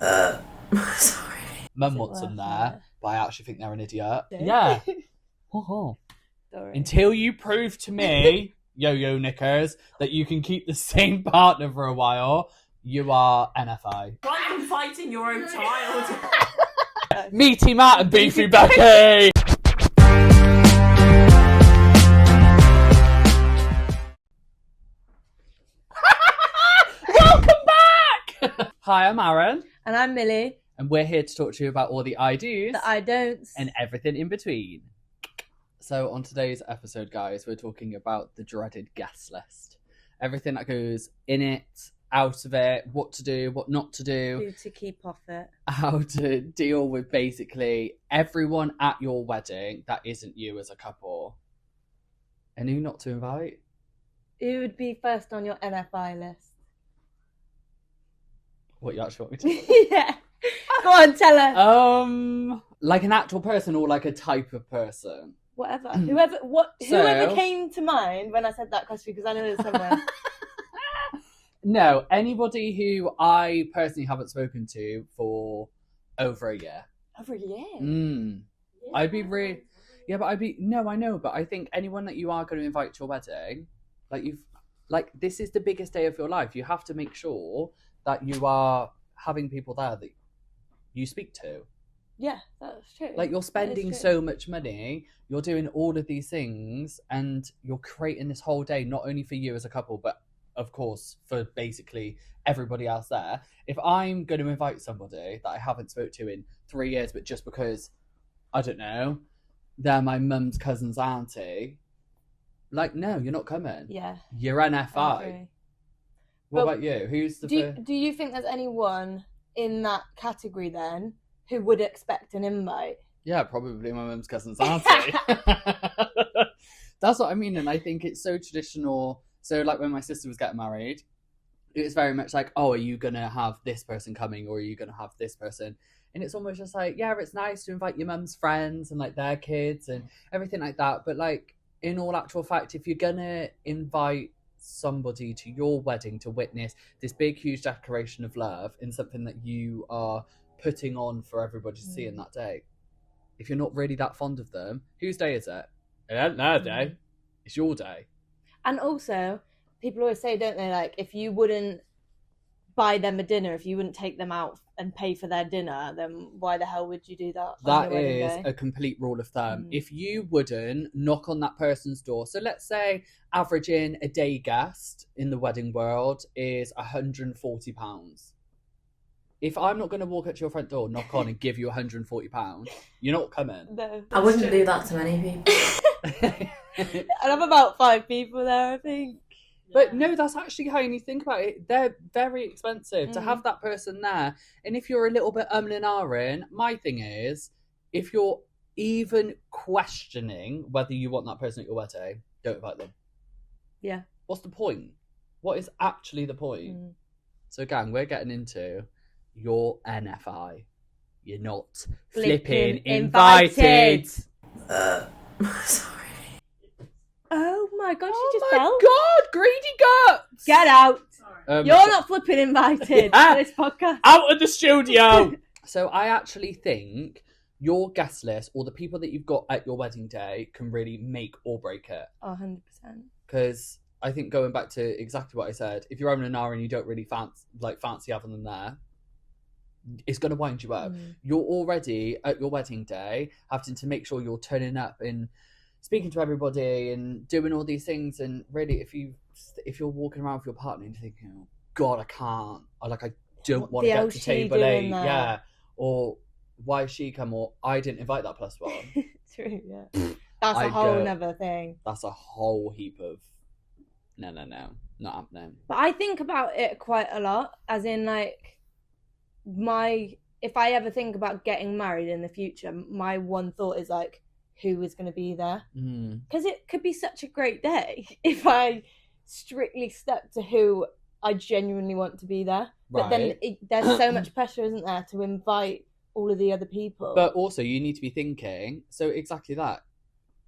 Sorry. Mum Is it wants them worth there, it? but I actually think they're an idiot. Do you? Yeah. Oh. Sorry. Until you prove to me, yo-yo knickers, that you can keep the same partner for a while, you are NFI. Why are you fighting your own child? Meaty Matt and Beefy Becky! Welcome back! Hi, I'm Aaron. And I'm Millie. And we're here to talk to you about all the I do's The I don'ts. and everything in between. So on today's episode, guys, we're talking about the dreaded guest list. Everything that goes in it, out of it, what to do, what not to do. Who to keep off it. How to deal with basically everyone at your wedding that isn't you as a couple. And who not to invite. Who would be first on your NFI list? What you actually want me to Yeah. Go on, tell us. like an actual person or like a type of person? Whatever. Whoever came to mind when I said that question, because I know there's somewhere. No, anybody who I personally haven't spoken to for over a year. Over a year? Yeah. I'd be really... Yeah, but I know, but I think anyone that you are going to invite to your wedding, this is the biggest day of your life. You have to make sure that you are having people there that you speak to. Yeah, that's true. Like, you're spending so much money, you're doing all of these things, and you're creating this whole day, not only for you as a couple, but of course, for basically everybody else there. If I'm going to invite somebody that I haven't spoke to in 3 years, but just because, I don't know, they're my mum's cousin's auntie, like, no, you're not coming. Yeah. You're NFI. What about you? Who's the... Do you think there's anyone in that category then who would expect an invite? Yeah, probably my mum's cousin's auntie. That's what I mean, and I think it's so traditional. So, like, when my sister was getting married, it was very much like, oh, are you going to have this person coming, or are you going to have this person? And it's almost just like, yeah, it's nice to invite your mum's friends and, like, their kids and everything like that. But, like, in all actual fact, if you're going to invite somebody to your wedding to witness this big, huge declaration of love in something that you are putting on for everybody to see in that day, if you're not really that fond of them, whose day is it? It ain't their day. It's your day. And also, people always say, don't they, like, if you wouldn't buy them a dinner, if you wouldn't take them out and pay for their dinner, then why the hell would you do that? That is a complete rule of thumb. If you wouldn't knock on that person's door, so let's say averaging a day guest in the wedding world is £140. If I'm not going to walk up to your front door, knock on and give you £140, you're not coming. No. I wouldn't do that to many people. I'd have about 5 people there, I think. But no, that's actually how you think about it. They're very expensive to have that person there. And if you're a little bit and ahhing, my thing is, if you're even questioning whether you want that person at your wedding, don't invite them. Yeah. What's the point? What is actually the point? So, gang, we're getting into your NFI. You're not flipping invited. Sorry. Oh my god, Oh she just my fell. god, greedy guts! Get out. Sorry. You're not flipping invited Yeah. to this podcast. Out of the studio! So I actually think your guest list or the people that you've got at your wedding day can really make or break it. 100%. Because I think, going back to exactly what I said, if you're having an hour and you don't really fancy having them there, it's going to wind you up. You're already at your wedding day having to make sure you're turning up and speaking to everybody and doing all these things. And really, if you're walking around with your partner and you're thinking, oh god, I can't, or like, I don't want to get to table 8, yeah, or why she come, or I didn't invite that plus one. True, yeah. That's a whole nother thing. That's a whole heap of no, not happening. But I think about it quite a lot, as in, like, if I ever think about getting married in the future, my one thought is, like, who is going to be there? Because it could be such a great day if I strictly stuck to who I genuinely want to be there. But then there's so much pressure, isn't there, to invite all of the other people. But also, you need to be thinking, so exactly that.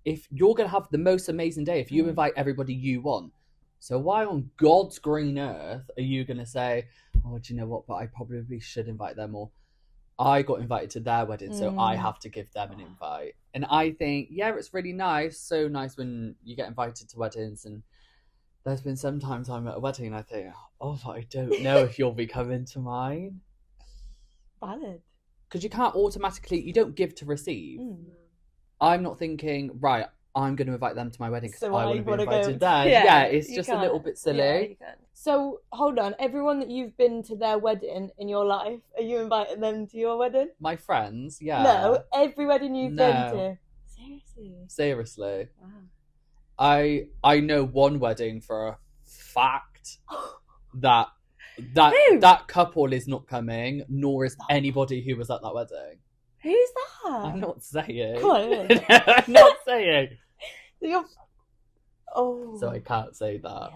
If you're going to have the most amazing day, if you invite everybody you want, so why on God's green earth are you going to say, oh, do you know what? But I probably should invite them, or I got invited to their wedding, so I have to give them an invite. And I think, yeah, it's really nice. So nice when you get invited to weddings. And there's been some times I'm at a wedding and I think, oh, I don't know if you'll be coming to mine. Valid. Because you can't automatically, you don't give to receive. I'm not thinking, right, I'm going to invite them to my wedding because So I want to be wanna invited go. there. Yeah, Yeah, it's you just a can't. little bit silly. Yeah, you can. So hold on, everyone that you've been to their wedding in your life, are you inviting them to your wedding? My friends, yeah. No, every wedding you've been No. to. Seriously. Seriously. Wow. I know one wedding for a fact that Who? that couple is not coming, nor is anybody who was at that wedding. Who's that? I'm not saying. Come on. I'm not saying. Oh. So I can't say that.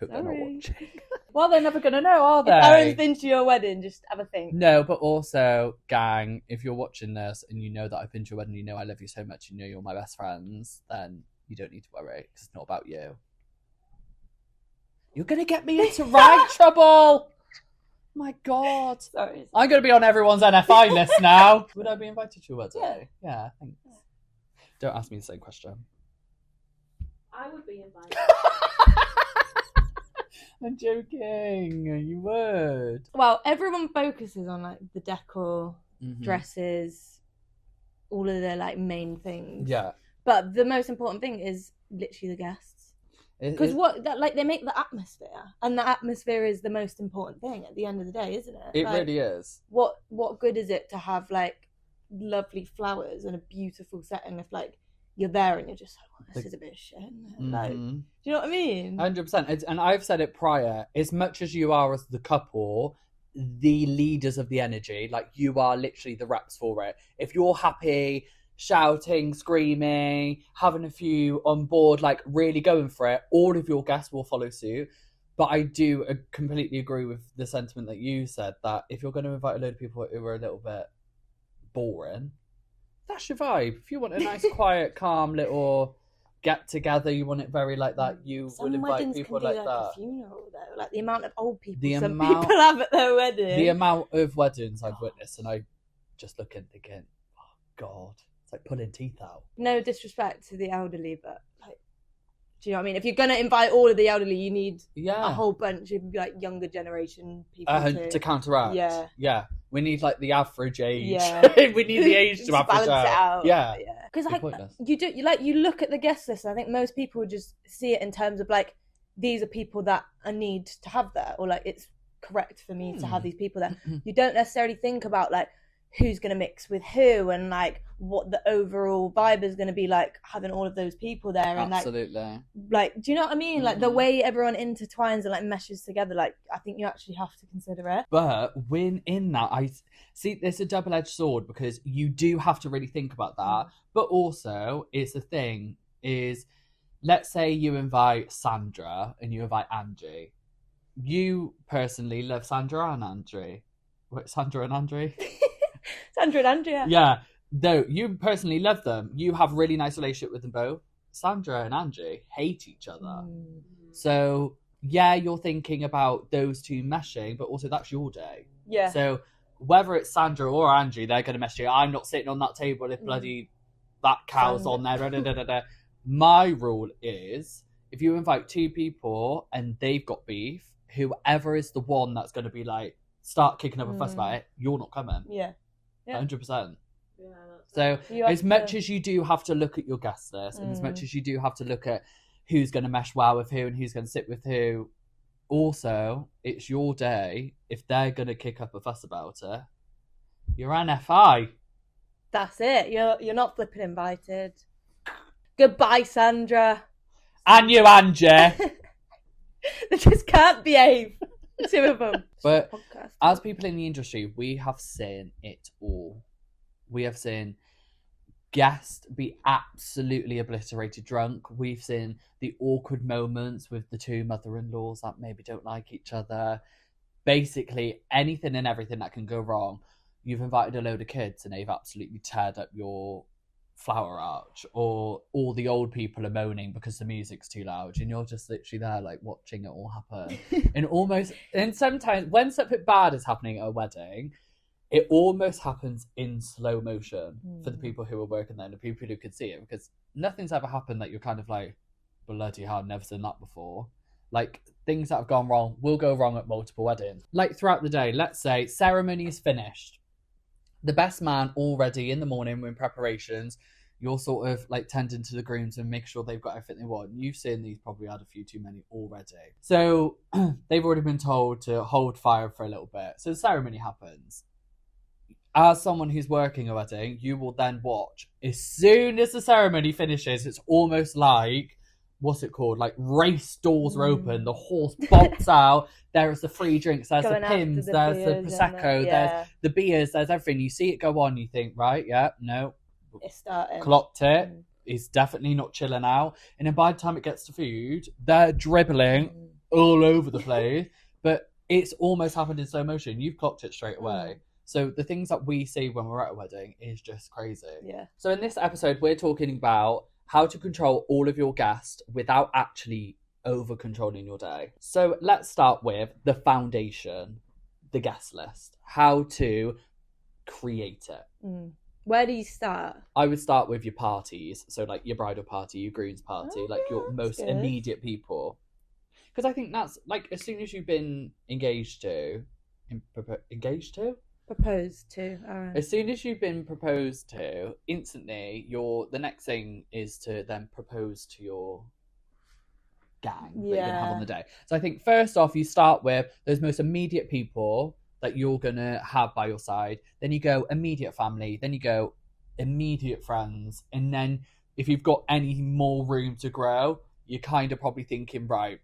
Hope they're not Sorry. watching. Well, they're never gonna know, are If Aaron's they? been to your wedding, just have a think. No, but also, gang, if you're watching this and you know that I've been to your wedding, you know I love you so much, you know you're my best friends, then you don't need to worry because it's not about you. You're gonna get me into right trouble. My God. Sorry. I'm going to be on everyone's NFI list now. Would I be invited to your wedding? Yeah, thanks. Don't ask me the same question. I would be invited. I'm joking. You would. Well, everyone focuses on like the decor, Mhm. dresses, all of the like main things. Yeah. But the most important thing is literally the guests. Because they make the atmosphere, and the atmosphere is the most important thing at the end of the day, isn't it? It Like, really is. What good is it to have like lovely flowers and a beautiful setting if like you're there and you're just like, well, this is a bit of shit, isn't it? Like, do Mhm. you know what I mean? 100%. And I've said it prior, as much as you are as the couple, the leaders of the energy, like you are literally the reps for it. If you're happy, shouting, screaming, having a few on board, like really going for it, all of your guests will follow suit. But I do completely agree with the sentiment that you said, that if you're going to invite a load of people who are a little bit boring, that's your vibe. If you want a nice, quiet, calm little get together, you want it very like that, you Some would invite weddings people can do like like that. a funeral though, like the amount of old people The some amount- people have at their wedding. The amount of weddings I've witnessed, and I just look and thinking, oh God, it's like pulling teeth out. No disrespect to the elderly, but like, do you know what I mean? If you're gonna invite all of the elderly, you need Yeah. a whole bunch of like younger generation people To counteract. Yeah. Yeah. We need like the average age. Yeah. We need the age to Just average balance it out. Yeah. Because Be like pointless. you look at the guest list, and I think most people would just see it in terms of like, these are people that I need to have there, or like it's correct for me to have these people there. You don't necessarily think about like who's going to mix with who, and like what the overall vibe is going to be like having all of those people there. And Absolutely. like do you know what I mean? Like the way everyone intertwines and like meshes together, like I think you actually have to consider it. But when in that, I see there's a double-edged sword, because you do have to really think about that. But also, it's the thing is, let's say you invite Sandra and you invite Angie. You personally love Sandra and Angie. What, Sandra and Angie? Sandra and Andrea. Yeah. No, you personally love them. You have a really nice relationship with them both. Sandra and Angie hate each other. So, yeah, you're thinking about those two meshing, but also that's your day. Yeah. So, whether it's Sandra or Angie, they're going to mesh you. I'm not sitting on that table if bloody that cow's Sandra. on there. Da, da, da, da. My rule is, if you invite two people and they've got beef, whoever is the one that's going to be like, start kicking up a fuss about it, you're not coming. Yeah. 100%. Yeah, So You have as much to- as you do have to look at your guest list, and as much as you do have to look at who's going to mesh well with who and who's going to sit with who, also, it's your day. If they're going to kick up a fuss about it, you're NFI. That's it. You're not flipping invited. Goodbye, Sandra. And you, Angie. They just can't behave. Two of them. But Podcast. as people in the industry, we have seen it all. We have seen guests be absolutely obliterated drunk. We've seen the awkward moments with the two mother-in-laws that maybe don't like each other. Basically, anything and everything that can go wrong. You've invited a load of kids and they've absolutely teared up your flower arch, or all the old people are moaning because the music's too loud, and you're just literally there like watching it all happen. And sometimes when something bad is happening at a wedding, it almost happens in slow motion for the people who are working there and the people who could see it, because nothing's ever happened that you're kind of like, bloody hell, I've never seen that before. Like, things that have gone wrong will go wrong at multiple weddings. Like, throughout the day, let's say ceremony's finished, the best man already in the morning in preparations, you're sort of like tending to the grooms and make sure they've got everything they want. You've seen these probably had a few too many already. So they've already been told to hold fire for a little bit. So the ceremony happens. As someone who's working a wedding, you will then watch. As soon as the ceremony finishes, it's almost like, what's it called? Like race doors are open, the horse bolts out, there's the free drinks, there's the pims, there's the Prosecco, there's the beers, there's everything. You see it go on, you think, right, yeah, no. It's starting. Clocked it. It's definitely not chilling out. And then by the time it gets to food, they're dribbling all over the place. But it's almost happened in slow motion. You've clocked it straight away. So the things that we see when we're at a wedding is just crazy. Yeah. So in this episode, we're talking about how to control all of your guests without actually over controlling your day. So let's start with the foundation, the guest list. How to create it. Where do you start? I would start with your parties. So like your bridal party, your groom's party, like your most immediate people. Because I think that's like, as soon as you've been engaged to? Proposed to. As soon as you've been proposed to, instantly the next thing is to then propose to your gang that you're going to have on the day. So I think first off, you start with those most immediate people that you're going to have by your side. Then you go immediate family. Then you go immediate friends. And then if you've got any more room to grow, you're kind of probably thinking, right,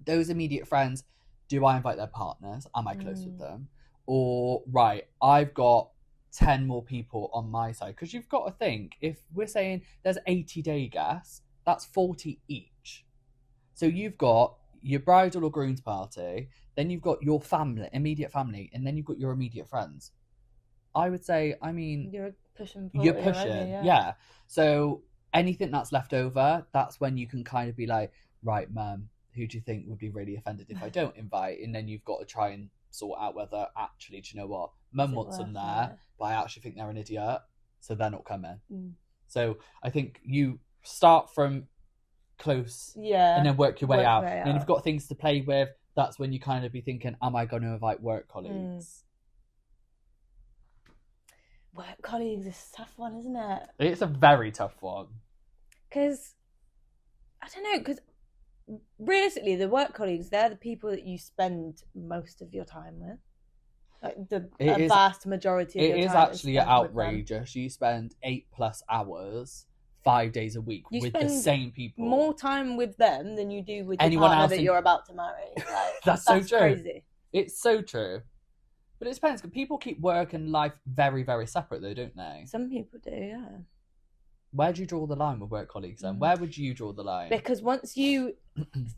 those immediate friends, do I invite their partners? Am I close with them? Or, right, I've got 10 more people on my side. Because you've got to think, if we're saying there's 80 day guests, that's 40 each. So you've got your bridal or groom's party, then you've got your family, immediate family, and then you've got your immediate friends. I would say, I mean, you're pushing. Yeah. So anything that's left over, that's when you can kind of be like, right, mum, who do you think would be really offended if I don't invite? And then you've got to try and sort out whether actually, do you know what, mum wants them there, but I actually think they're an idiot, so they're not coming. So I think you start from close, and then work your way out. And then you've got things to play with. That's when you kind of be thinking, am I going to invite work colleagues? Work colleagues is a tough one, isn't it? It's a very tough one. Because, I don't know, because realistically, the work colleagues, they're the people that you spend most of your time with. Like a vast majority of your time. It is actually outrageous. You spend 8+ hours 5 days a week with the same people. More time with them than you do with anyone else that you're about to marry. Like, that's so true. Crazy. It's so true. But it depends. People keep work and life very, very separate, though, don't they? Some people do, yeah. Where do you draw the line with work colleagues then? Where would you draw the line? Because once you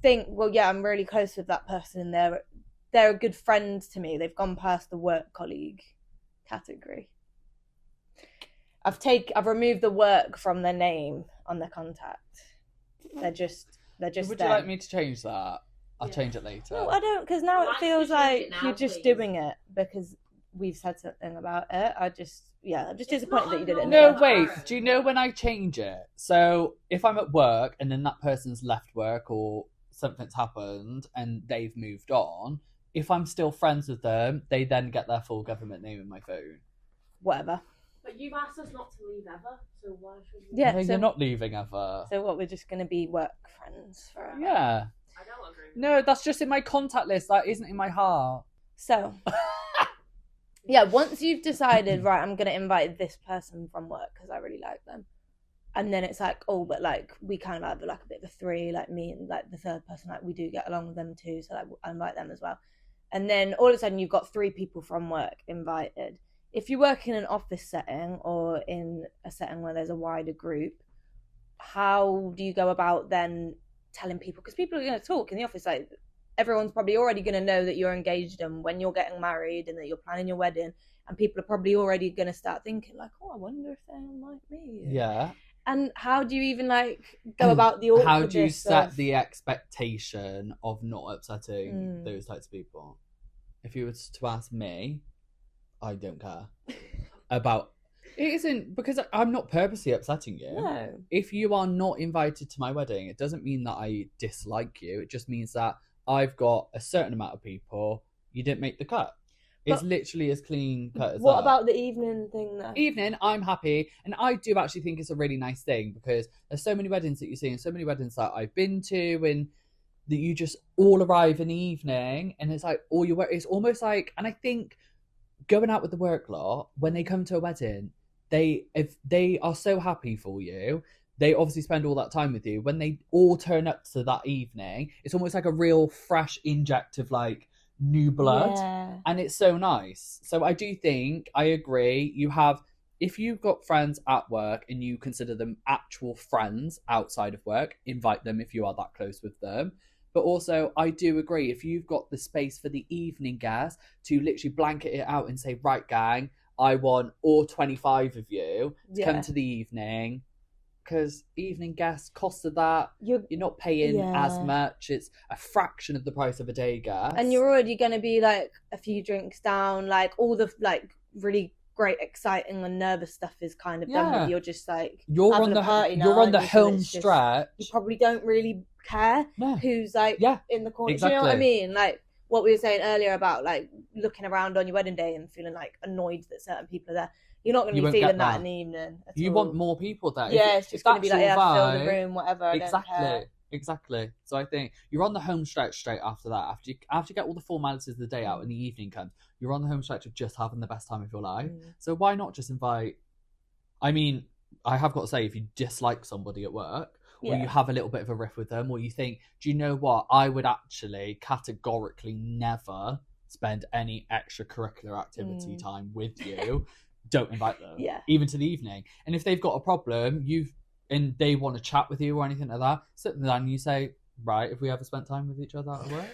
think, well, yeah, I'm really close with that person, they're a good friend to me. They've gone past the work colleague category. I've removed the work from their name on their contact. They're just Would them. you like me to change that? I'll change it later. No, I don't, because now it feels like you're just doing it because we've said something about it. I'm just disappointed that you did it. No, wait. Do you know when I change it? So if I'm at work and then that person's left work or something's happened and they've moved on, if I'm still friends with them, they then get their full government name in my phone. Whatever. But you've asked us not to leave ever, so why should we? Yeah, no, you're not leaving ever. So what, we're just going to be work friends forever? Yeah. I don't agree. No, that's just in my contact list. That isn't in my heart. So, yeah, once you've decided, right, I'm going to invite this person from work because I really like them. And then it's like, oh, but like, we kind of have like a bit of a three, like me and like the third person, like we do get along with them too. So like, I invite them as well. And then all of a sudden you've got 3 people from work invited. If you work in an office setting or in a setting where there's a wider group, how do you go about then telling people? Because people are going to talk in the office. Like, everyone's probably already going to know that you're engaged and when you're getting married and that you're planning your wedding. and people are probably already going to start thinking like, oh, I wonder if they're like me. Yeah. And how do you even like go about the awkwardness? How do you set the expectation of not upsetting those types of people? If you were to ask me, I don't care about. It isn't because I'm not purposely upsetting you. No. If you are not invited to my wedding, it doesn't mean that I dislike you. It just means that I've got a certain amount of people. You didn't make the cut. It's literally as clean cut as what that. about the evening thing though? Evening, I'm happy. And I do actually think it's a really nice thing because there's so many weddings that you see and so many weddings that I've been to and that you just all arrive in the evening and it's like all your work. It's almost like, and I think going out with the work lot, when they come to a wedding, if they are so happy for you, they obviously spend all that time with you. When they all turn up to that evening, it's almost like a real fresh inject of like new blood, and it's so nice. So I do think, I agree, if you've got friends at work and you consider them actual friends outside of work, invite them if you are that close with them. But also I do agree, if you've got the space for the evening guests to literally blanket it out and say, right gang, I want all 25 of you to come to the evening, because evening guests cost of that, you're not paying as much. It's a fraction of the price of a day guest, and you're already going to be like a few drinks down, like all the like really great exciting and nervous stuff is kind of done with. You're just like you're on the party now, you're on the home stretch. You probably don't really care who's like in the corner. Do you know what I mean? Like what we were saying earlier about like looking around on your wedding day and feeling like annoyed that certain people are there. You're not going to be feeling that in the evening. You want more people there. Yeah, it's just going to be like, fill the room, whatever. Exactly. So I think you're on the home stretch straight after that. After you get all the formalities of the day out and the evening comes, you're on the home stretch of just having the best time of your life. So why not just invite? I mean, I have got to say, if you dislike somebody at work, or you have a little bit of a riff with them, or you think, do you know what? I would actually categorically never spend any extracurricular activity time with you. Don't invite them, even to the evening. And if they've got a problem, and they want to chat with you or anything like that, sit them down and you say, right, have we ever spent time with each other at work?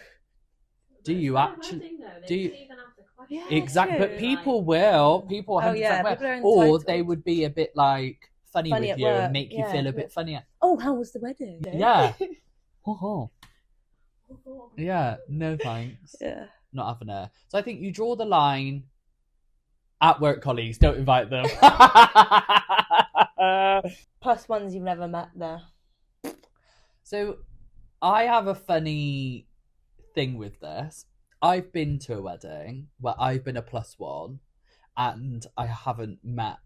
Do you actually? Do you? Exactly, but people will. People 100% will. Or they would be a bit like funny with you and make you feel a bit funnier. Oh, how was the wedding? Yeah. Yeah. No thanks. Yeah. Not having it. So I think you draw the line. At work colleagues, don't invite them. Plus ones you've never met there. So I have a funny thing with this. I've been to a wedding where I've been a plus one and I haven't met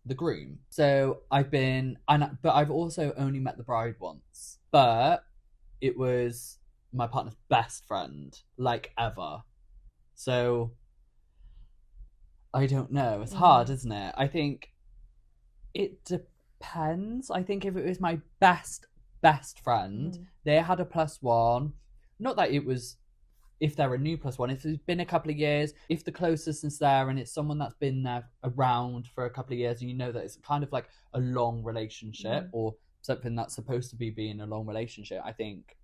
the groom. So but I've also only met the bride once. But it was my partner's best friend, like ever. So I don't know. It's hard, isn't it? I think it depends. I think if it was my best friend, they had a plus one. Not that it was, if they're a new plus one, if it's been a couple of years, if the closest is there and it's someone that's been there around for a couple of years and you know that it's kind of like a long relationship or something that's supposed to be being a long relationship, I think,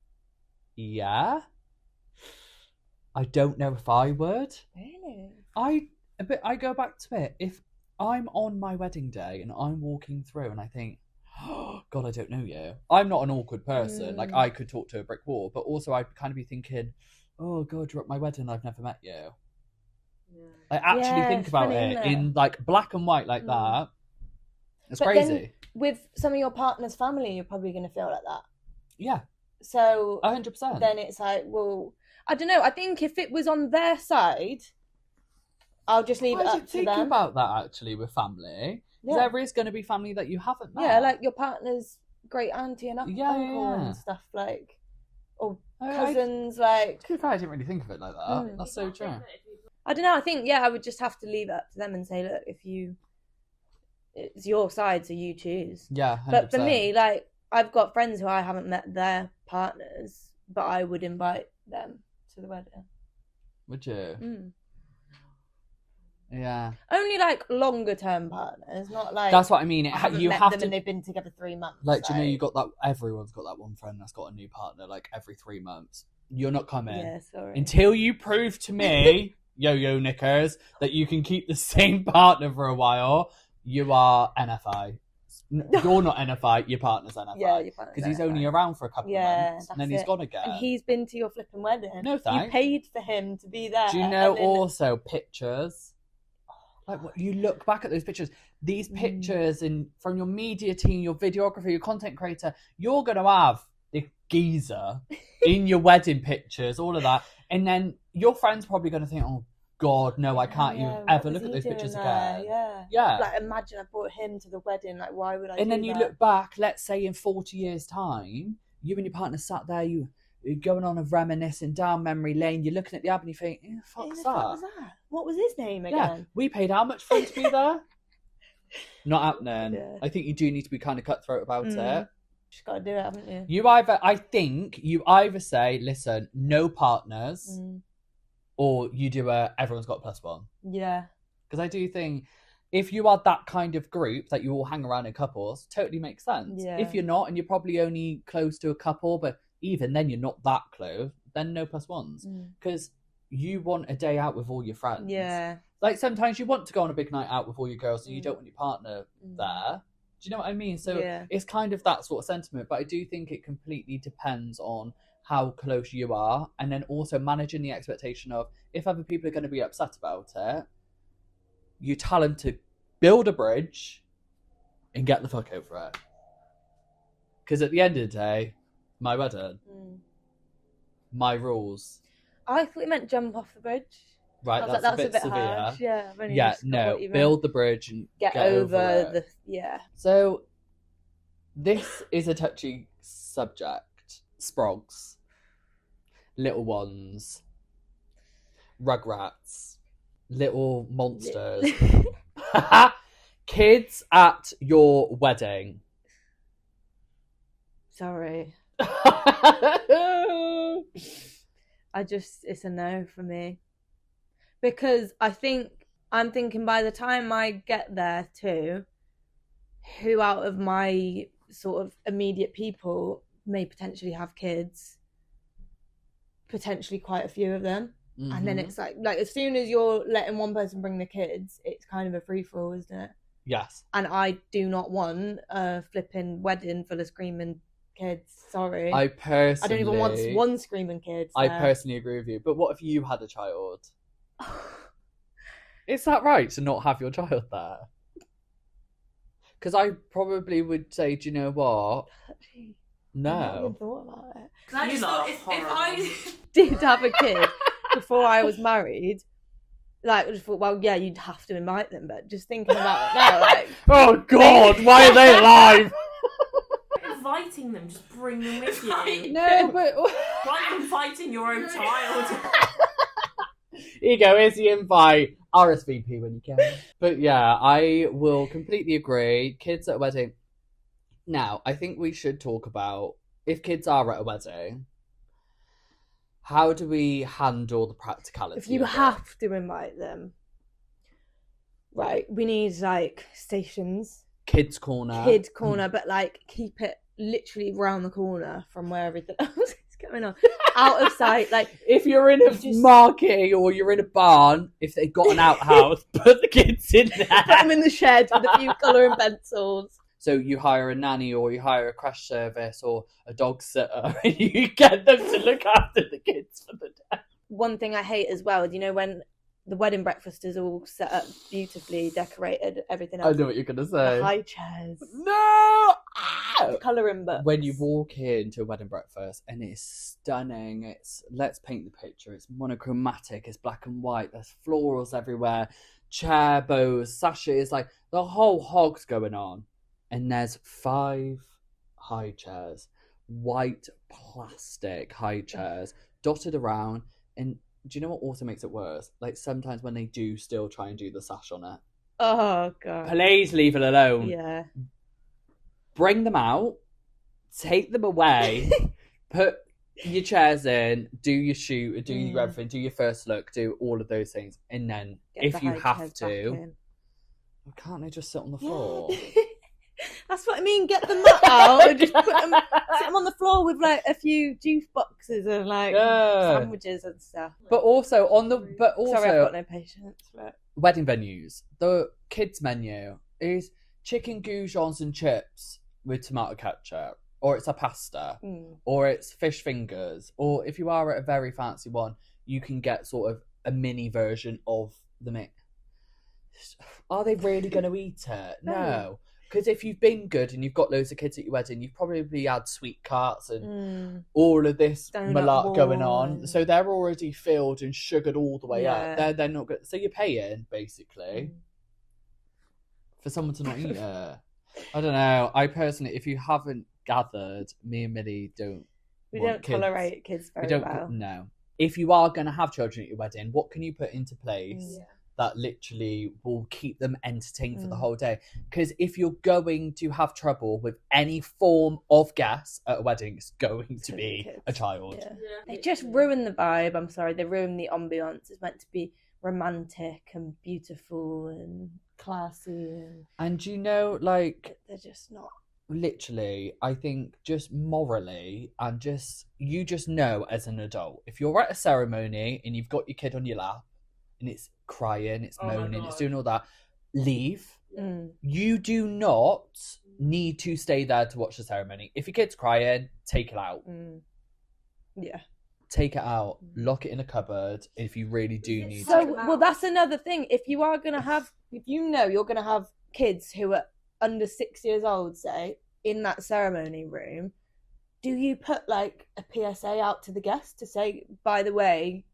I don't know if I would. Really? But I go back to it. If I'm on my wedding day and I'm walking through and I think, oh, God, I don't know you. I'm not an awkward person. Like, I could talk to a brick wall. But also, I'd kind of be thinking, oh, God, you're at my wedding. I've never met you. I actually think about it in, like, black and white like that. It's crazy. Then, with some of your partner's family, you're probably going to feel like that. Yeah. So 100%. Then it's like, well, I don't know. I think if it was on their side, I'll just leave it up to them. I didn't think about that, actually, with family. There is going to be family that you haven't met. Yeah, like your partner's great auntie and uncle and stuff, like, or cousins, like. To be fair, I didn't really think of it like that. That's so true. I don't know. I think, I would just have to leave it up to them and say, look, it's your side, so you choose. Yeah, 100%. But for me, like, I've got friends who I haven't met their partners, but I would invite them to the wedding. Would you? Yeah. Only like longer term partners, not like. That's what I mean. You have them and they've been together 3 months. Like, do you know you got that? Everyone's got that one friend that's got a new partner like every 3 months. You're not coming. Yeah, sorry. Until you prove to me yo-yo knickers that you can keep the same partner for a while, you are NFI. You're not NFI, your partner's NFI. Yeah, your partner's because he's NFI. only around for a couple of months, and then he's gone again. And he's been to your flipping wedding. No thanks. You paid for him to be there. Do you know also pictures? Like, what you look back at those pictures, these pictures from your media team, your videographer, your content creator, you're going to have the geezer in your wedding pictures, all of that. And then your friend's probably going to think, oh, God, no, I can't even ever look at those pictures again. Yeah. Like, imagine I brought him to the wedding. Like, why would I And do then you that? look back, let's say in 40 years' time, you and your partner sat there, you're going on a reminiscing down memory lane, you're looking at the album, you think, who the fuck's that? What was his name again? Yeah, we paid how much for him to be there? Not happening. Yeah. I think you do need to be kind of cutthroat about it. Just got to do it, haven't you? I think you either say, listen, no partners, or you do everyone's got +1. Yeah. Because I do think if you are that kind of group that you all hang around in couples, totally makes sense. Yeah. If you're not, and you're probably only close to a couple, but even then you're not that close, then no +1s. Because you want a day out with all your friends. Yeah. Like, sometimes you want to go on a big night out with all your girls, and you don't want your partner there. Do you know what I mean? So it's kind of that sort of sentiment, but I do think it completely depends on how close you are, and then also managing the expectation of, if other people are going to be upset about it, you tell them to build a bridge and get the fuck over it. Because at the end of the day, my wedding, my rules. I thought you meant jump off the bridge. Right, that's a bit severe. Harsh. Yeah, no, build the bridge and get over the. Yeah. So, this is a touchy subject. Sprogs, little ones, rugrats, little monsters, kids at your wedding. Sorry. It's a no for me. Because I'm thinking by the time I get there too, who out of my sort of immediate people may potentially have kids? Potentially quite a few of them. And then it's like as soon as you're letting one person bring the kids, it's kind of a free-for-all, isn't it? Yes. And I do not want a flipping wedding full of screaming kids. Sorry. I don't even want one screaming kid. So. I personally agree with you. But what if you had a child? Is that right to not have your child there? Because I probably would say, do you know what? No. I haven't even thought about it. I just thought if I did have a kid before I was married, like, I just thought, well, yeah, you'd have to invite them. But just thinking about it now, like, oh God, why are they alive? Inviting them, just bring them with you. No, but why are you inviting your own child? Here you go, here's the invite. RSVP when you can. But yeah, I will completely agree. Kids at a wedding. Now, I think we should talk about, if kids are at a wedding, how do we handle the practicality? If you have to invite them, right, we need, like, stations. Kids corner. But, like, keep it literally round the corner from where everything else is going on. Out of sight. Like, if you're in a marquee or you're in a barn, if they've got an outhouse, put the kids in there. Put them in the shed with a few colouring pencils. So you hire a nanny or you hire a crash service or a dog sitter and you get them to look after the kids for the day. One thing I hate as well, you know, when the wedding breakfast is all set up beautifully, decorated, everything else. I know what you're going to say. The high chairs. No! The colouring books. When you walk into a wedding breakfast and it's stunning, let's paint the picture, it's monochromatic, it's black and white, there's florals everywhere, chair bows, sashes, like the whole hog's going on. And there's 5 high chairs, white plastic high chairs, dotted around. And do you know what also makes it worse? Like, sometimes when they do still try and do the sash on it. Oh, God. Please leave it alone. Yeah. Bring them out, take them away, put your chairs in, do your shoot, do your everything, do your first look, do all of those things. And then, if you have to, can't they just sit on the floor? That's what I mean. Get the mat out and just sit them on the floor with like a few juice boxes and like sandwiches and stuff. But also Sorry, I've got no patience for it. Wedding venues, the kids menu is chicken goujons and chips with tomato ketchup, or it's a pasta, or it's fish fingers, or if you are at a very fancy one, you can get sort of a mini version of the meat. Are they really going to eat it? No. Because if you've been good and you've got loads of kids at your wedding, you've probably had sweet carts and all of this malark going on. So they're already filled and sugared all the way up. They're not good. So you're paying, basically, for someone to not eat it. I don't know. I personally, if you haven't gathered, me and Millie don't tolerate kids very well. No. If you are going to have children at your wedding, what can you put into place that literally will keep them entertained for the whole day? Because if you're going to have trouble with any form of guests at a wedding, it's going to be a child. They just ruin the vibe. I'm sorry, they ruin the ambiance. It's meant to be romantic and beautiful and classy, and you know, like, they're just not. Literally, I think just morally and you just know as an adult, if you're at a ceremony and you've got your kid on your lap and it's crying, it's moaning, it's doing all that, leave. You do not need to stay there to watch the ceremony. If your kid's crying, take it out. Take it out, lock it in a cupboard if you really do need to. Well, that's another thing. If you are going to have, if you know you're going to have kids who are under 6 years old, say, in that ceremony room, do you put like a PSA out to the guests to say, by the way,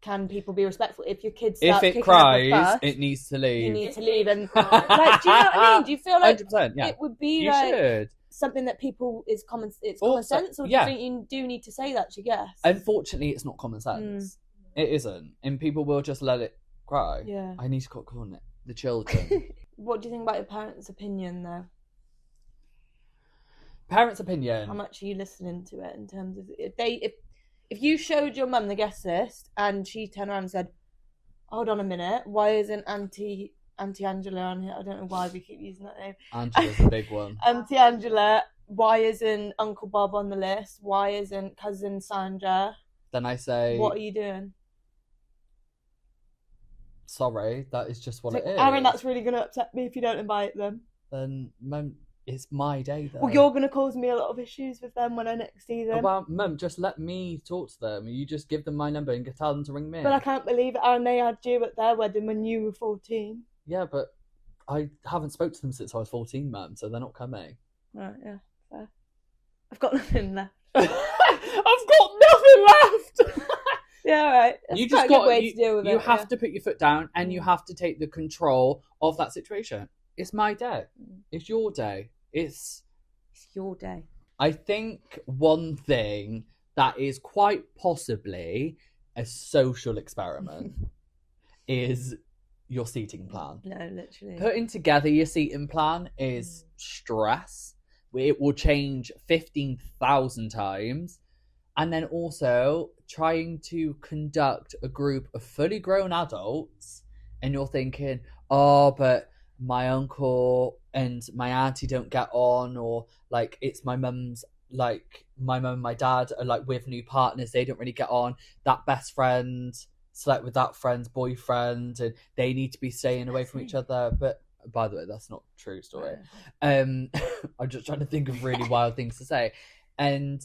can people be respectful? If your kid starts if it cries, it needs to leave. You need to leave. And like, do you know what I mean? Do you feel like 100%, it would be something that people is common? It's common sense, or do you think you do need to say that to your guests? Unfortunately, it's not common sense. It isn't, and people will just let it cry. I need to quit calling it the children. What do you think about your parents' opinion, though? Parents' opinion. How much are you listening to it in terms of if you showed your mum the guest list and she turned around and said, "Hold on a minute, why isn't Auntie Angela on here?" I don't know why we keep using that name. Angela's a big one. Auntie Angela. Why isn't Uncle Bob on the list? Why isn't Cousin Sandra? Then I say, what are you doing? Sorry, that is just what it is. Aaron, that's really going to upset me if you don't invite them. Then, Mum, it's my day, though. Well, you're going to cause me a lot of issues with them when I next see them. Well, Mum, just let me talk to them. You just give them my number and tell them to ring me. But I can't believe it, Aaron. They had you at their wedding when you were 14. Yeah, but I haven't spoke to them since I was 14, Mum, so they're not coming. Right, yeah, fair. I've got nothing left. I've got nothing left! Yeah, all right. That's quite a good way to deal with it. You have to put your foot down and you have to take the control of that situation. It's my day. It's your day. It's your day. I think one thing that is quite possibly a social experiment is your seating plan. No, literally. Putting together your seating plan is stress. It will change 15,000 times. And then also trying to conduct a group of fully grown adults, and you're thinking, oh, but my uncle and my auntie don't get on, or like it's my mum's, like my mum and my dad are like with new partners, they don't really get on. That best friend slept with that friend's boyfriend and they need to be staying away from each other. But by the way, that's not a true story. I'm just trying to think of really wild things to say. And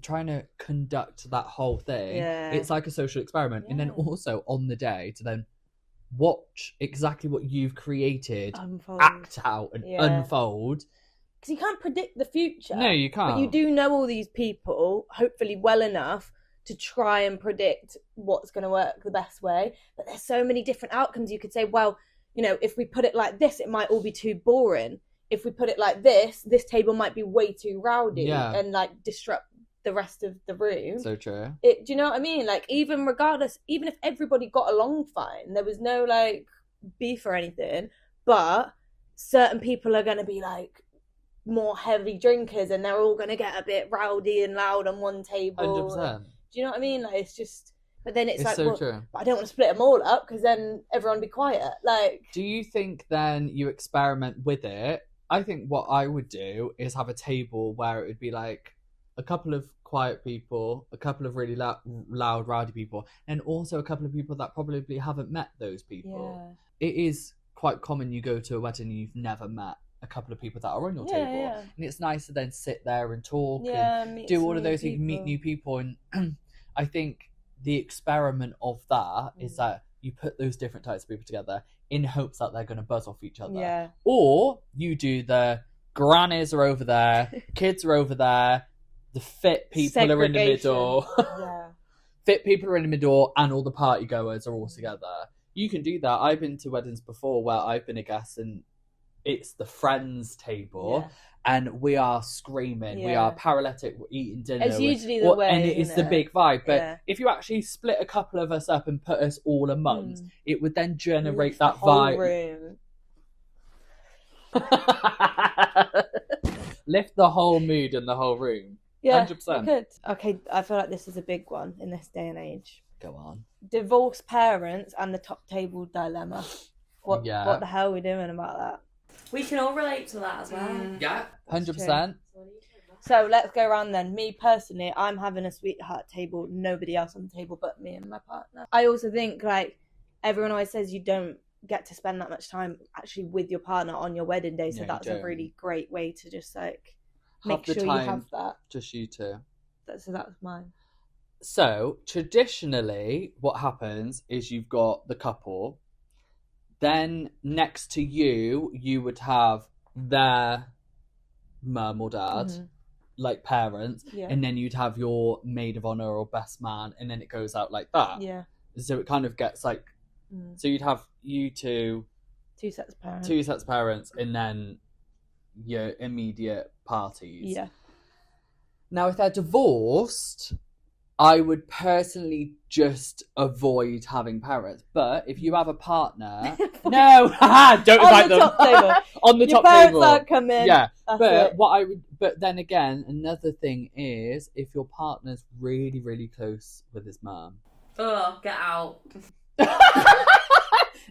trying to conduct that whole thing, it's like a social experiment. And then also on the day to then watch exactly what you've created act out and unfold. Because you can't predict the future. No, you can't. But you do know all these people, hopefully well enough to try and predict what's going to work the best way. But there's so many different outcomes. You could say, well, you know, if we put it like this, it might all be too boring. If we put it like this table might be way too rowdy and like disrupt the rest of the room. So true. Do you know what I mean? Like, even regardless, even if everybody got along fine, there was no like beef or anything, but certain people are going to be like more heavy drinkers and they're all going to get a bit rowdy and loud on one table. 100%. Do you know what I mean? Like, it's just, but then it's like, so well, true. But I don't want to split them all up because then everyone would be quiet. Like, do you think then you experiment with it I think what I would do is have a table where it would be like a couple of quiet people, a couple of really loud, rowdy people, and also a couple of people that probably haven't met those people. Yeah. It is quite common you go to a wedding and you've never met a couple of people that are on your table. Yeah. And it's nice to then sit there and talk and do all of those things, meet new people. And I think the experiment of that is that you put those different types of people together in hopes that they're going to buzz off each other. Yeah. Or you do the grannies are over there, kids are over there, the fit people are in the middle. Yeah. Fit people are in the middle and all the party goers are all together. You can do that. I've been to weddings before where I've been a guest and it's the friends table and we are screaming. We are paralytic, we're eating dinner. It's usually the way. And it is the big vibe. But if you actually split a couple of us up and put us all amongst, it would then generate that vibe. Lift the whole mood in the whole room. Yeah, 100%. Good. Okay, I feel like this is a big one in this day and age. Go on. Divorced parents and the top table dilemma. What the hell are we doing about that? We can all relate to that as well. Yeah, 100%. So let's go around then. Me personally, I'm having a sweetheart table. Nobody else on the table but me and my partner. I also think like everyone always says you don't get to spend that much time actually with your partner on your wedding day. So that's a really great way to just like make sure you have that. Just you two. So that's mine. So traditionally what happens is you've got the couple, then next to you would have their mum or dad, like parents, and then you'd have your maid of honor or best man, and then it goes out like that. Yeah. So it kind of gets like, so you'd have you two sets of parents, and then your immediate parties. Yeah. Now, if they're divorced, I would personally just avoid having parents. But if you have a partner, no, don't invite them. On the top table. Your parents aren't coming. Yeah, but then again, another thing is if your partner's really, really close with his mum. Oh, get out.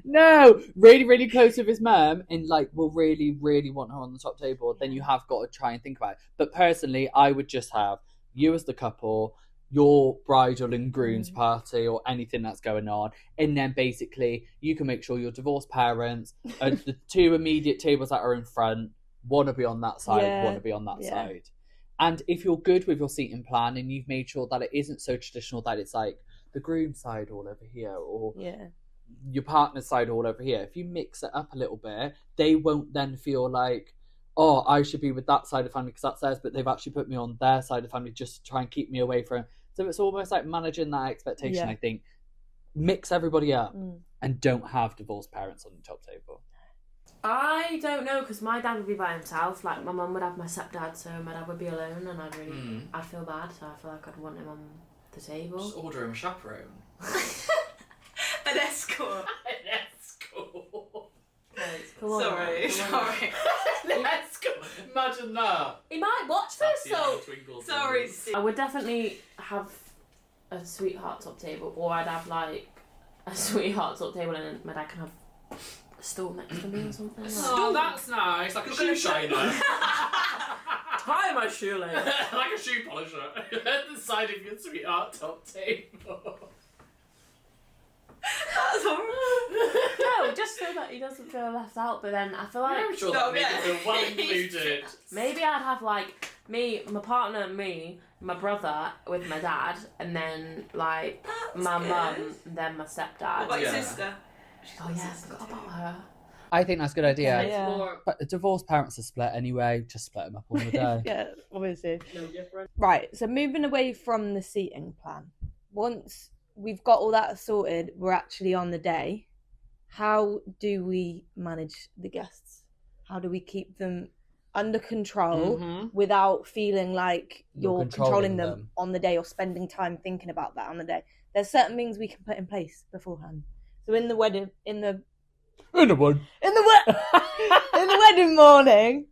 No, really, really close with his mum and like will really, really want her on the top table, then you have got to try and think about it. But personally, I would just have you as the couple, your bridal and groom's party or anything that's going on, and then basically you can make sure your divorced parents and the two immediate tables that are in front want to be on that side, want to be on that side. And if you're good with your seating plan and you've made sure that it isn't so traditional that it's like the groom's side all over here or your partner's side all over here, if you mix it up a little bit, they won't then feel like, oh, I should be with that side of the family because that's theirs, but they've actually put me on their side of the family just to try and keep me away from. So it's almost like managing that expectation, I think. Mix everybody up and don't have divorced parents on the top table. I don't know, because my dad would be by himself. Like, my mum would have my stepdad, so my dad would be alone, and I'd feel bad, so I feel like I'd want him on the table. Just order him a chaperone. An escort. Sorry. Let's go. Imagine that. He might watch this, so... Sorry, Steve. I would definitely have a sweetheart top table, or I'd have, like, a sweetheart top table and then my dad can have a stool next to me or something. Oh, that's nice. Like a shoe shiner. Tie my shoelace. Like a shoe polisher. At the side of your sweetheart top table. That's horrible. No, just so that he doesn't feel left out. But then I feel like I'm sure that makes him feel well included. Maybe I'd have like me, my partner, my brother with my dad, and then like my mum, and then my stepdad. What about your sister? Oh yeah, I forgot about her. I think that's a good idea. Yeah. But divorced parents are split anyway. Just split them up on the day. Yeah, obviously. No different. Right. So moving away from the seating plan, once we've got all that sorted, we're actually on the day. How do we manage the guests? How do we keep them under control without feeling like you're controlling them on the day or spending time thinking about that on the day? There's certain things we can put in place beforehand. So in the wedding, in the wedding morning.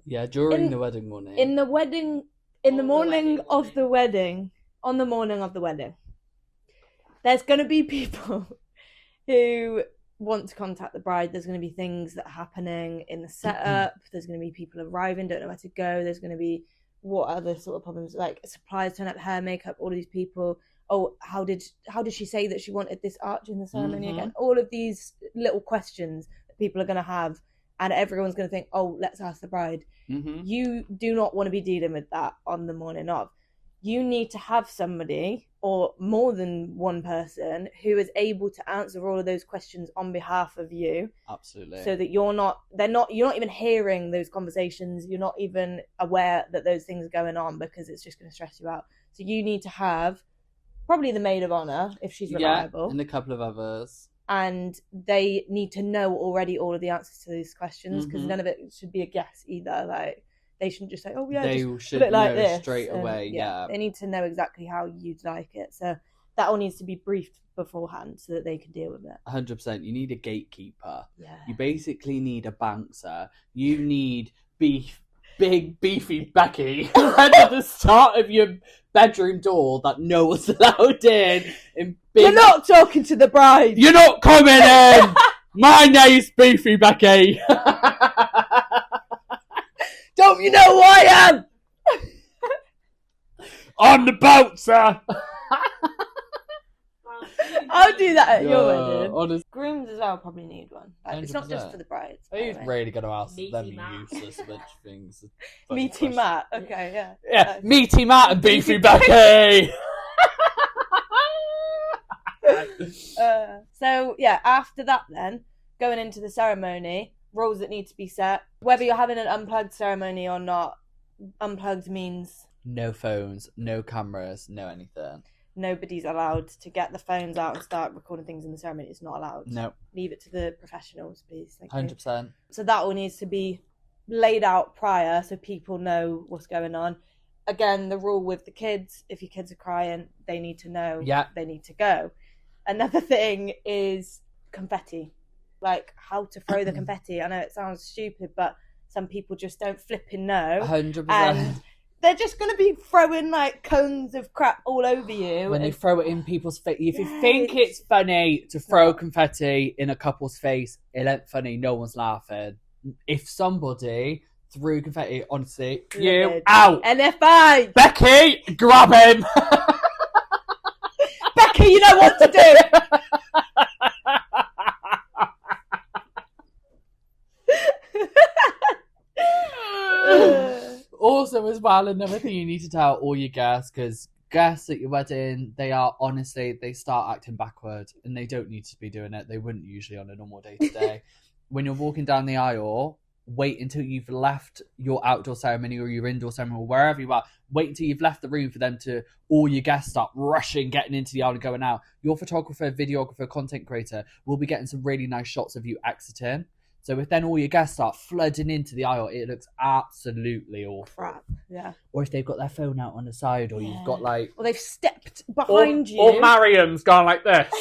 Yeah, during the wedding morning. In the wedding, in the morning of the wedding, on the morning of the wedding. There's going to be people who want to contact the bride, there's going to be things that are happening in the setup. There's going to be people arriving, don't know where to go. There's going to be what other sort of problems, like suppliers turn up, hair, makeup, all of these people. Oh, how did she say that she wanted this arch in the ceremony again? All of these little questions that people are going to have, and everyone's going to think, oh, let's ask the bride. You do not want to be dealing with that on the morning of. You need to have somebody or more than one person who is able to answer all of those questions on behalf of you. Absolutely. So that you're not even hearing those conversations. You're not even aware that those things are going on, because it's just going to stress you out. So you need to have probably the maid of honor if she's reliable. And a couple of others. And they need to know already all of the answers to these questions, because none of it should be a guess either. Like, they shouldn't just say, oh yeah, they just should put it like know this. straight away. Yeah, they need to know exactly how you'd like it. So that all needs to be briefed beforehand so that they can deal with it. 100%. You need a gatekeeper. Yeah. You basically need a bouncer. You need big beefy Becky at the start of your bedroom door that no one's allowed in. You're not talking to the bride. You're not coming in. My name's Beefy Becky. Don't you know who I am? I'm the bouncer. I'll do that at your wedding. Honestly. Grooms as well probably need one. Like, it's not just for the brides. He's really going to ask Meaty them Matt. useless bunch of things. Meaty Matt. Okay, yeah. Yeah, Meaty Matt and Beefy Becky. So, yeah, after that then, going into the ceremony, rules that need to be set. Whether you're having an unplugged ceremony or not, unplugged means... No phones, no cameras, no anything. Nobody's allowed to get the phones out and start recording things in the ceremony. It's not allowed. No. Leave it to the professionals, please. Thank 100%. you. So that all needs to be laid out prior so people know what's going on. Again, the rule with the kids, if your kids are crying, they need to know they need to go. Another thing is confetti. Like, how to throw the confetti. I know it sounds stupid, but some people just don't flipping know. 100%. And they're just going to be throwing, like, cones of crap all over you. When they throw it in people's face. If you think it's funny to throw confetti in a couple's face, it ain't funny. No one's laughing. If somebody threw confetti, honestly, you out. NFI. Becky, grab him. Becky, you know what to do. Also, as well, another thing you need to tell all your guests, because guests at your wedding, they start acting backward, and they don't need to be doing it. They wouldn't usually on a normal day-to-day. When you're walking down the aisle, wait until you've left your outdoor ceremony or your indoor ceremony or wherever you are. Wait until you've left the room for them to, all your guests start rushing, getting into the aisle and going out. Your photographer, videographer, content creator will be getting some really nice shots of you exiting. So if then all your guests start flooding into the aisle, it looks absolutely awful. Crap, yeah. Or if they've got their phone out on the side, or you've got like... Or they've stepped behind you. Or Mariam's gone like this,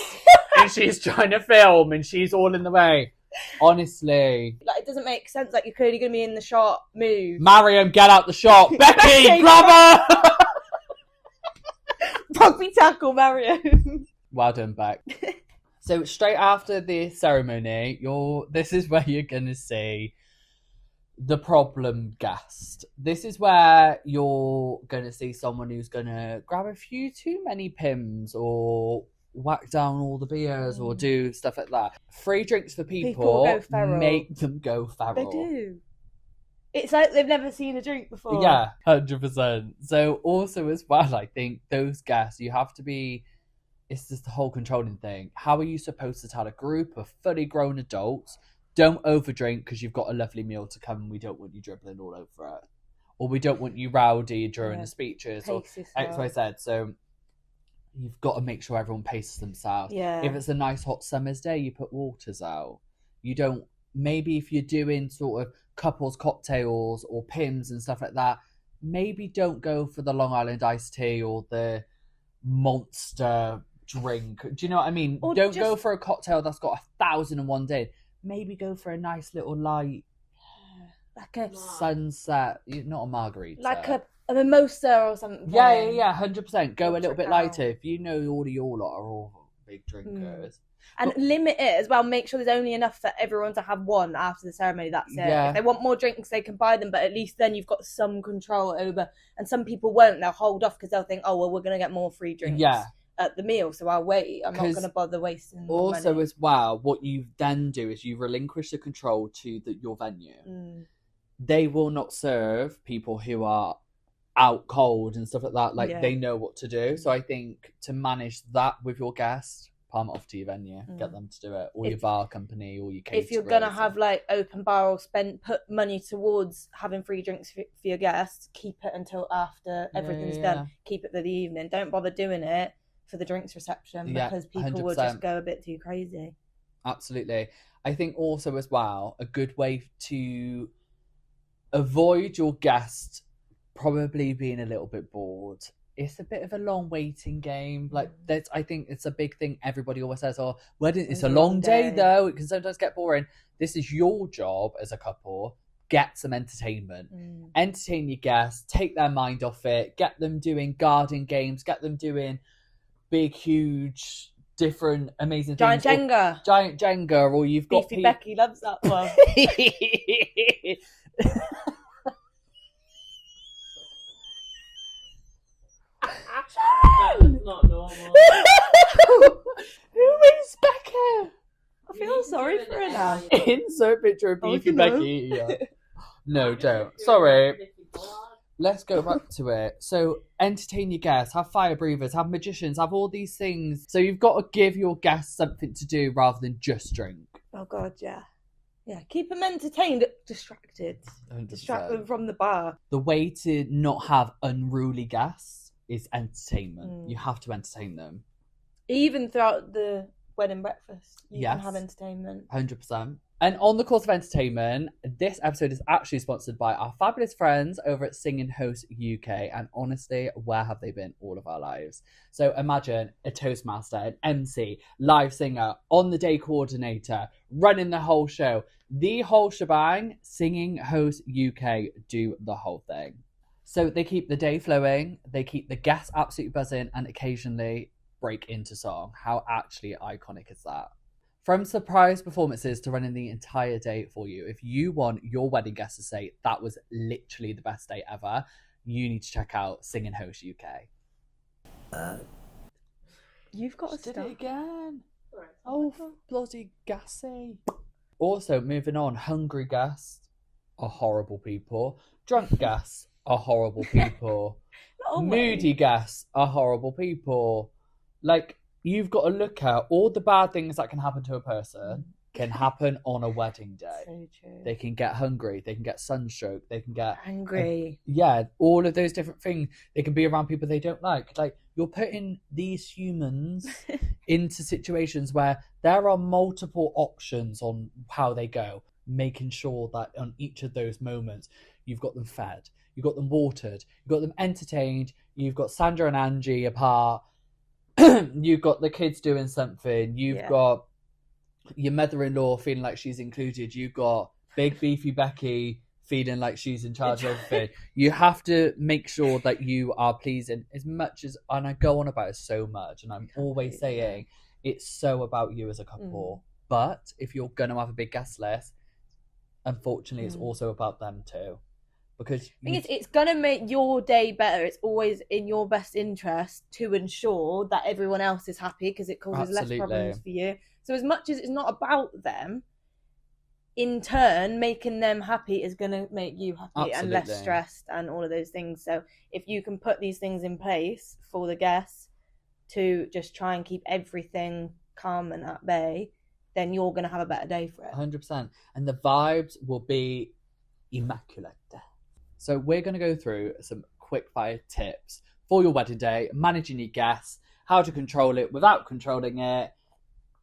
and she's trying to film, and she's all in the way. Honestly. Like, it doesn't make sense. Like, you're clearly going to be in the shot. Move. Mariam, get out the shot. Becky, grab her! Rugby tackle, Mariam. Well done, Beck. So straight after the ceremony, this is where you're going to see the problem guest. This is where you're going to see someone who's going to grab a few too many Pims or whack down all the beers or do stuff like that. Free drinks for people go feral. Make them go feral. They do. It's like they've never seen a drink before. Yeah, 100%. So also as well, I think those guests, you have to be... It's just the whole controlling thing. How are you supposed to tell a group of fully grown adults, don't overdrink because you've got a lovely meal to come and we don't want you dribbling all over it? Or we don't want you rowdy during the speeches or XYZ. So you've got to make sure everyone paces themselves. Yeah. If it's a nice hot summer's day, you put waters out. You don't... Maybe if you're doing sort of couples cocktails or Pims and stuff like that, maybe don't go for the Long Island iced tea or the monster... drink. Do you know what I mean? Or don't go for a cocktail that's got 1,001 days. Maybe go for a nice little light, like a sunset, not a margarita, like a mimosa or something. Yeah, 100%. Go a little bit lighter. If you know all of your lot are all big drinkers, And limit it as well. Make sure there's only enough for everyone to have one after the ceremony. That's it. If they want more drinks, they can buy them, but at least then you've got some control over. And some people won't. They'll hold off because they'll think, oh, well, we're going to get more free drinks at the meal, so I'll wait. I'm not going to bother wasting also money. As well, what you then do is you relinquish the control to your venue. They will not serve people who are out cold and stuff like that. Like, they know what to do. So I think to manage that with your guests, palm it off to your venue, get them to do it, or your bar company, or your caterers. If you're gonna have like open bar or put money towards having free drinks for your guests, keep it until after everything's done. Keep it for the evening. Don't bother doing it for the drinks reception, because people 100%. Will just go a bit too crazy. Absolutely. I think also as well, a good way to avoid your guest probably being a little bit bored. It's a bit of a long waiting game. Like, I think it's a big thing. Everybody always says, "Oh, wedding, it's a long day though. It can sometimes get boring." This is your job as a couple. Get some entertainment. Entertain your guests. Take their mind off it. Get them doing garden games. Get them doing big, huge, different, amazing Giant things. Giant Jenga, or you've got Beefy Becky loves that one. That's not normal. Who is Becca? I feel sorry for her now. Insert picture of Beefy Becky. No, don't. Sorry. Let's go back to it. So, entertain your guests, have fire breathers, have magicians, have all these things. So you've got to give your guests something to do rather than just drink. Oh God, yeah. Yeah, keep them entertained, distracted. 100%. Distract them from the bar. The way to not have unruly guests is entertainment. You have to entertain them. Even throughout the wedding breakfast, you can have entertainment. 100%. And on the course of entertainment, this episode is actually sponsored by our fabulous friends over at Sing and Host UK. And honestly, where have they been all of our lives? So imagine a Toastmaster, an MC, live singer, on the day coordinator, running the whole show. The whole shebang. Singing Host UK do the whole thing. So they keep the day flowing, they keep the guests absolutely buzzing, and occasionally break into song. How actually iconic is that? From surprise performances to running the entire day for you, if you want your wedding guests to say that was literally the best day ever, you need to check out Sing and Host UK. You've got to start it again. Oh, bloody gassy. Also, moving on, hungry guests are horrible people. Drunk guests are horrible people. Moody guests are horrible people. Like, you've got to look at all the bad things that can happen to a person can happen on a wedding day. So true. They can get hungry. They can get sunstroke. They can get angry. All of those different things. They can be around people they don't like. Like, you're putting these humans into situations where there are multiple options on how they go, making sure that on each of those moments, you've got them fed, you've got them watered, you've got them entertained, you've got Sandra and Angie apart, you've got the kids doing something, you've got your mother-in-law feeling like she's included, you've got big beefy Becky feeling like she's in charge of everything. You have to make sure that you are pleasing as much as, and I go on about it so much, and I'm always saying it's so about you as a couple. But if you're going to have a big guest list, unfortunately, it's also about them too. Because I think it's going to make your day better. It's always in your best interest to ensure that everyone else is happy, because it causes less problems for you. So as much as it's not about them, in turn, making them happy is going to make you happy and less stressed and all of those things. So if you can put these things in place for the guests to just try and keep everything calm and at bay, then you're going to have a better day for it. 100%. And the vibes will be immaculate. So we're going to go through some quick fire tips for your wedding day, managing your guests, how to control it without controlling it,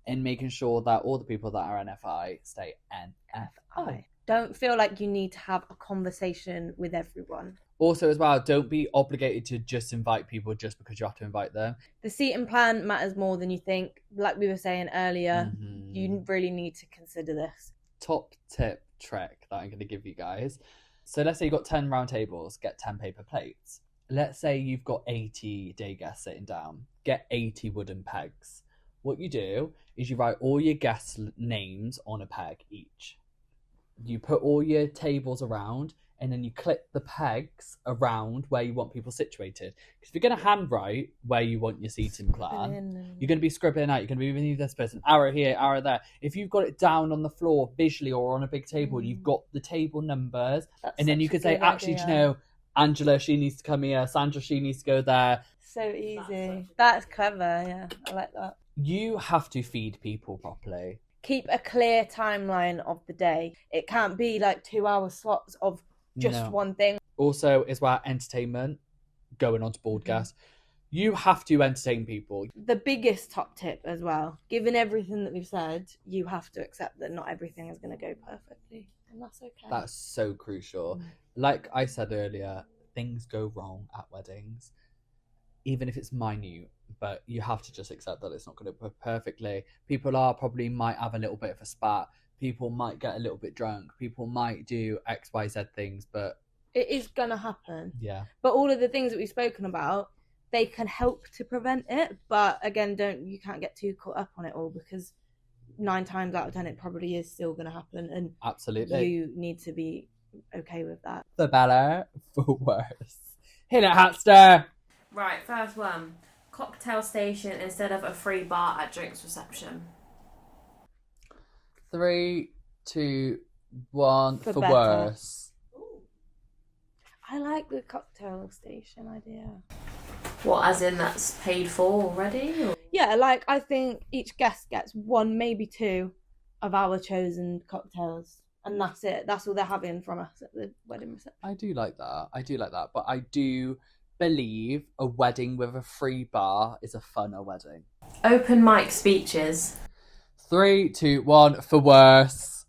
and making sure that all the people that are NFI stay NFI. Don't feel like you need to have a conversation with everyone. Also, as well, don't be obligated to just invite people just because you have to invite them. The seating plan matters more than you think. Like we were saying earlier, you really need to consider this. Top tip trick that I'm going to give you guys. So let's say you've got 10 round tables, get 10 paper plates. Let's say you've got 80 day guests sitting down, get 80 wooden pegs. What you do is you write all your guests' names on a peg each. You put all your tables around, and then you clip the pegs around where you want people situated. Because if you're going to handwrite where you want your seating plan, you're going to be scribbling out, you're going to be moving this person, arrow here, arrow there. If you've got it down on the floor visually or on a big table, you've got the table numbers. And then you could say, actually, do you know, Angela, she needs to come here. Sandra, she needs to go there. So easy. That's clever, yeah. I like that. You have to feed people properly. Keep a clear timeline of the day. It can't be like 2-hour slots of just one thing. Also, is where entertainment, going on to board guests, you have to entertain people. The biggest top tip as well, given everything that we've said, you have to accept that not everything is going to go perfectly. And that's okay. That's so crucial. Like I said earlier, things go wrong at weddings, even if it's minute, but you have to just accept that it's not going to go perfectly. People probably might have a little bit of a spat. People might get a little bit drunk. People might do X, Y, Z things, but it is going to happen. Yeah. But all of the things that we've spoken about, they can help to prevent it. But again, you can't get too caught up on it all, because 9 times out of 10, it probably is still going to happen. And absolutely, you need to be okay with that. For better, for worse. Hit it, Hatster. Right, first one. Cocktail station instead of a free bar at drinks reception. 3, 2, 1 for better. Worse. I like the cocktail station idea. What, as in that's paid for already? Or? Yeah, like I think each guest gets 1, maybe 2 of our chosen cocktails, and that's it. That's all they're having from us at the wedding reception. I do like that. But I do believe a wedding with a free bar is a funner wedding. Open mic speeches. 3, 2, 1 for worse.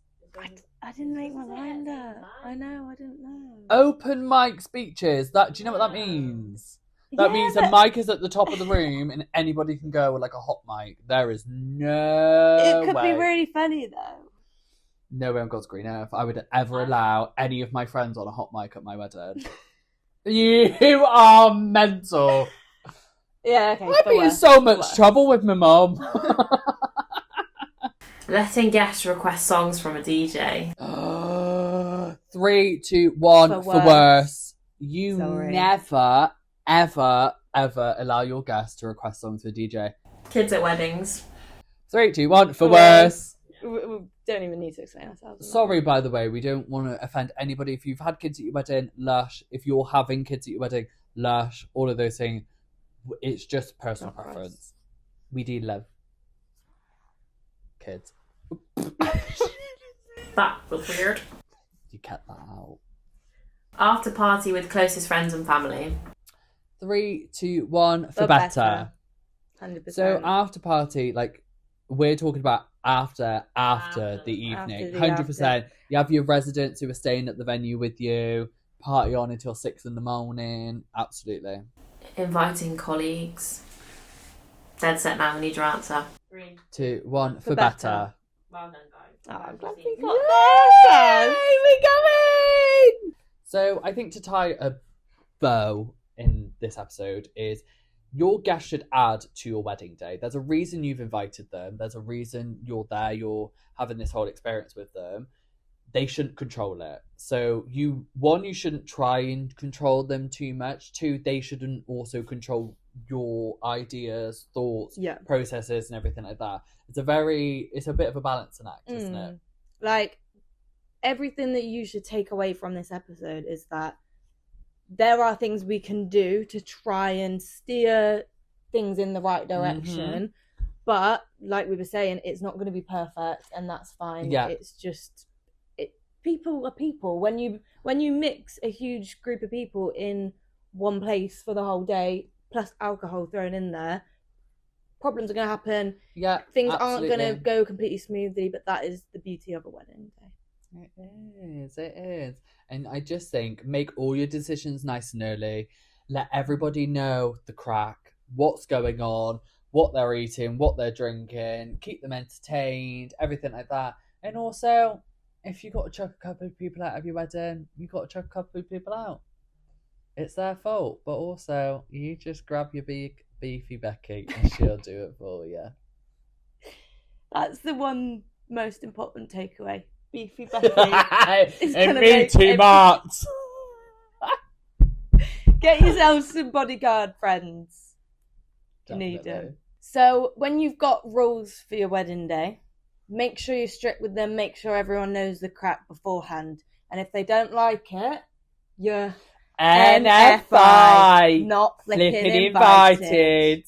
I didn't make my mind up. I know, I didn't know. Open mic speeches. Do you know what that means? That means the mic is at the top of the room and anybody can go with like a hot mic. There is no It could way. be really funny though. No way on God's green earth I would ever allow any of my friends on a hot mic at my wedding. You are mental. Yeah, okay. I'd be in so much trouble with my mum. Letting guests request songs from a DJ. 3, 2, 1 for worse. You never, ever, ever allow your guests to request songs for a DJ. Kids at weddings. 3, 2, 1 for worse. We don't even need to explain ourselves. Sorry, by the way, we don't want to offend anybody. If you've had kids at your wedding, lush. If you're having kids at your wedding, lush. All of those things. It's just personal preference. We do love kids. That was weird. You cut that out. After party with closest friends and family. 3, 2, 1 for better. 100%. So after party, like we're talking about after the evening. 100%. You have your residents who are staying at the venue with you, party on until 6 a.m. Absolutely. Inviting colleagues. Dead set now, we need your answer. 3, 2, 1 for better. Well done, guys. Oh, I'm glad we got there. We're going! So I think to tie a bow in this episode is your guests should add to your wedding day. There's a reason you've invited them. There's a reason you're there. You're having this whole experience with them. They shouldn't control it. So you shouldn't try and control them too much. 2, they shouldn't also control your ideas, thoughts, processes and everything like that. It's a bit of a balancing act, isn't it? Like, everything that you should take away from this episode is that there are things we can do to try and steer things in the right direction. But like we were saying, it's not going to be perfect, and that's fine. Yeah. It's just people are people. When you mix a huge group of people in one place for the whole day, plus alcohol thrown in there, problems are going to happen. Yeah, things aren't going to go completely smoothly, but that is the beauty of a wedding day. It is. And I just think, make all your decisions nice and early. Let everybody know the crack, what's going on, what they're eating, what they're drinking, keep them entertained, everything like that. And also, if you got to chuck a couple of people out of your wedding, you got to chuck a couple of people out. It's their fault. But also, you just grab your big beefy Becky and she'll do it for you. That's the one most important takeaway. Beefy Becky. It means too much. Get yourself some bodyguard friends. You need them. So when you've got rules for your wedding day, make sure you're strict with them. Make sure everyone knows the crack beforehand. And if they don't like it, you're NFI. Not flipping invited.